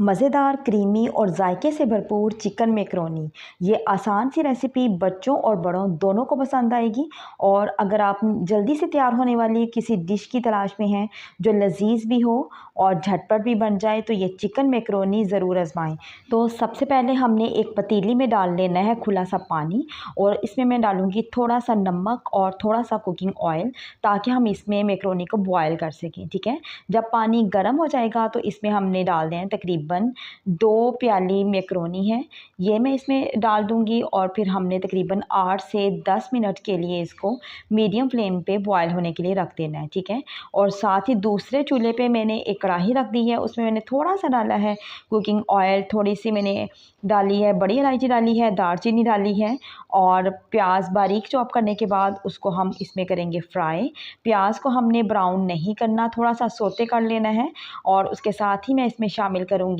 मज़ेदार, क्रीमी और जायके से भरपूर चिकन मैकरोनी। ये आसान सी रेसिपी बच्चों और बड़ों दोनों को पसंद आएगी। और अगर आप जल्दी से तैयार होने वाली किसी डिश की तलाश में हैं जो लजीज भी हो और झटपट भी बन जाए तो ये चिकन मैकरोनी ज़रूर आजमाएं। तो सबसे पहले हमने एक पतीली में डाल लेना है खुला सा पानी, और इसमें मैं डालूँगी थोड़ा सा नमक और थोड़ा सा कुकिंग ऑयल, ताकि हम इसमें मैकरोनी को बॉयल कर सकें। ठीक है, जब पानी गर्म हो जाएगा तो इसमें हमने डाल दें तकरीबन 2 प्याली मैकरोनी है, ये मैं इसमें डाल दूंगी। और फिर हमने तकरीबन 8 से 10 मिनट के लिए इसको मीडियम फ्लेम पे बॉयल होने के लिए रख देना है। ठीक है, और साथ ही दूसरे चूल्हे पे मैंने एक कढ़ाई रख दी है, उसमें मैंने थोड़ा सा डाला है कुकिंग ऑयल, थोड़ी सी मैंने डाली है बड़ी इलायची डाली है, दालचीनी डाली है, और प्याज बारीक चॉप करने के बाद उसको हम इसमें करेंगे फ्राई। प्याज को हमने ब्राउन नहीं करना, थोड़ा सा सोते कर लेना है। और उसके साथ ही मैं इसमें शामिल करूँगी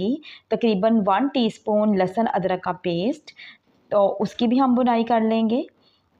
तकरीबन 1 टीस्पून लहसुन अदरक का पेस्ट, तो उसकी भी हम बुनाई कर लेंगे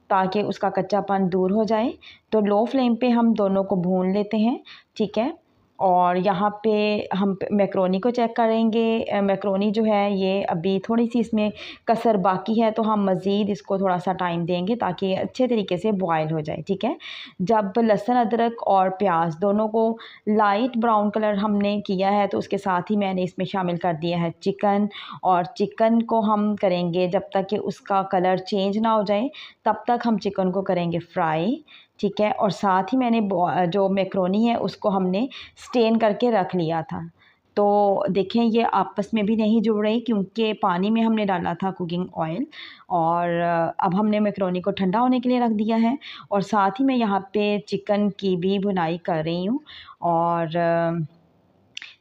ताकि उसका कच्चापन दूर हो जाए। तो लो फ्लेम पे हम दोनों को भून लेते हैं। ठीक है, और यहाँ पे हम मैकरोनी को चेक करेंगे। मैकरोनी जो है ये अभी थोड़ी सी इसमें कसर बाकी है, तो हम मज़ीद इसको थोड़ा सा टाइम देंगे ताकि ये अच्छे तरीके से बॉयल हो जाए। ठीक है, जब लहसुन अदरक और प्याज दोनों को लाइट ब्राउन कलर हमने किया है तो उसके साथ ही मैंने इसमें शामिल कर दिया है चिकन। और चिकन को हम करेंगे जब तक कि उसका कलर चेंज ना हो जाए, तब तक हम चिकन को करेंगे फ्राई। ठीक है, और साथ ही मैंने जो मैकरोनी है उसको हमने स्टेन करके रख लिया था। तो देखें ये आपस में भी नहीं जुड़ रही क्योंकि पानी में हमने डाला था कुकिंग ऑयल। और अब हमने मैकरोनी को ठंडा होने के लिए रख दिया है, और साथ ही मैं यहाँ पे चिकन की भी भुनाई कर रही हूँ। और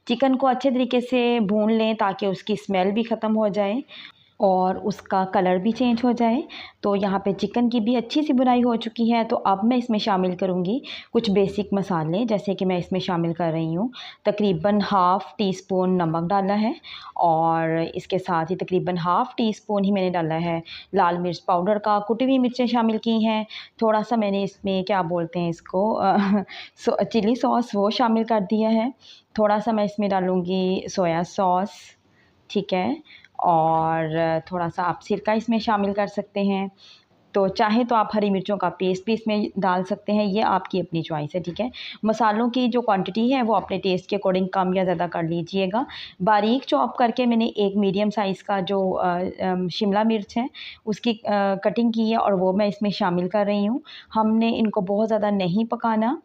चिकन को अच्छे तरीके से भून लें ताकि उसकी स्मेल भी ख़त्म हो जाए और उसका कलर भी चेंज हो जाए। तो यहाँ पे चिकन की भी अच्छी सी बुनाई हो चुकी है। तो अब मैं इसमें शामिल करूँगी कुछ बेसिक मसाले, जैसे कि मैं इसमें शामिल कर रही हूँ तकरीबन हाफ़ टी स्पून नमक डाला है, और इसके साथ ही तकरीबन हाफ़ टी स्पून ही मैंने डाला है लाल मिर्च पाउडर का, कुटी हुई मिर्चें शामिल की हैं। थोड़ा सा मैंने इसमें क्या बोलते हैं इसको चिली सॉस वो शामिल कर दिया है। थोड़ा सा मैं इसमें डालूँगी सोया सॉस। ठीक है, और थोड़ा सा आप सिरका इसमें शामिल कर सकते हैं। तो चाहे तो आप हरी मिर्चों का पेस्ट भी इसमें डाल सकते हैं, ये आपकी अपनी चॉइस है। ठीक है, मसालों की जो क्वांटिटी है वो अपने टेस्ट के अकॉर्डिंग कम या ज़्यादा कर लीजिएगा। बारीक चॉप करके मैंने एक मीडियम साइज़ का जो शिमला मिर्च है उसकी कटिंग की है, और वो मैं इसमें शामिल कर रही हूँ। हमने इनको बहुत ज़्यादा नहीं पकाना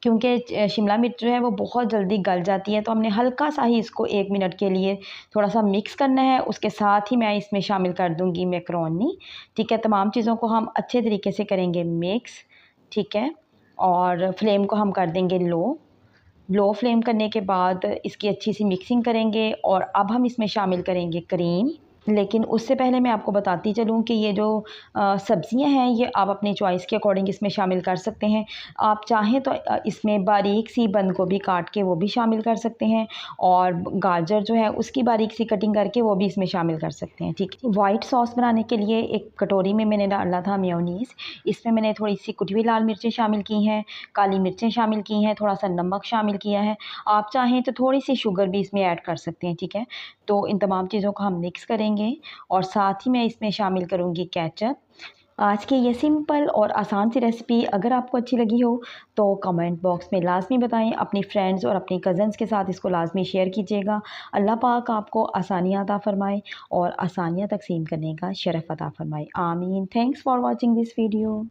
क्योंकि शिमला मिर्च जो है वो बहुत जल्दी गल जाती है, तो हमने हल्का सा ही इसको 1 मिनट के लिए थोड़ा सा मिक्स करना है। उसके साथ ही मैं इसमें शामिल कर दूंगी मैकरोनी। ठीक है, तमाम चीज़ों को हम अच्छे तरीके से करेंगे मिक्स। ठीक है, और फ्लेम को हम कर देंगे लो फ्लेम करने के बाद इसकी अच्छी सी मिक्सिंग करेंगे। और अब हम इसमें शामिल करेंगे क्रीम। लेकिन उससे पहले मैं आपको बताती चलूँ कि ये जो सब्ज़ियाँ हैं ये आप अपनी चॉइस के अकॉर्डिंग इसमें शामिल कर सकते हैं। आप चाहें तो इसमें बारीक सी बंद गोभी काट के वो भी शामिल कर सकते हैं, और गाजर जो है उसकी बारीक सी कटिंग करके वो भी इसमें शामिल कर सकते हैं। ठीक है, वाइट सॉस बनाने के लिए एक कटोरी में मैंने डाला था मेयोनीज़। इसमें मैंने थोड़ी सी कुटी हुई लाल मिर्चें शामिल की हैं, काली मिर्चें शामिल की हैं, थोड़ा सा नमक शामिल किया है। आप चाहें तो थोड़ी सी शुगर भी इसमें ऐड कर सकते हैं। ठीक है, तो इन तमाम चीज़ों को हम मिक्स करेंगे, और साथ ही मैं इसमें शामिल करूँगी केचप। आज की ये सिंपल और आसान सी रेसिपी अगर आपको अच्छी लगी हो तो कमेंट बॉक्स में लाजमी बताएं। अपनी फ्रेंड्स और अपनी कज़न्स के साथ इसको लाजमी शेयर कीजिएगा। अल्लाह पाक आपको आसानियाँ अता फ़रमाए और आसानियाँ तकसीम करने का शरफ़ अता फ़रमाए। आमीन। Thanks for watching this video.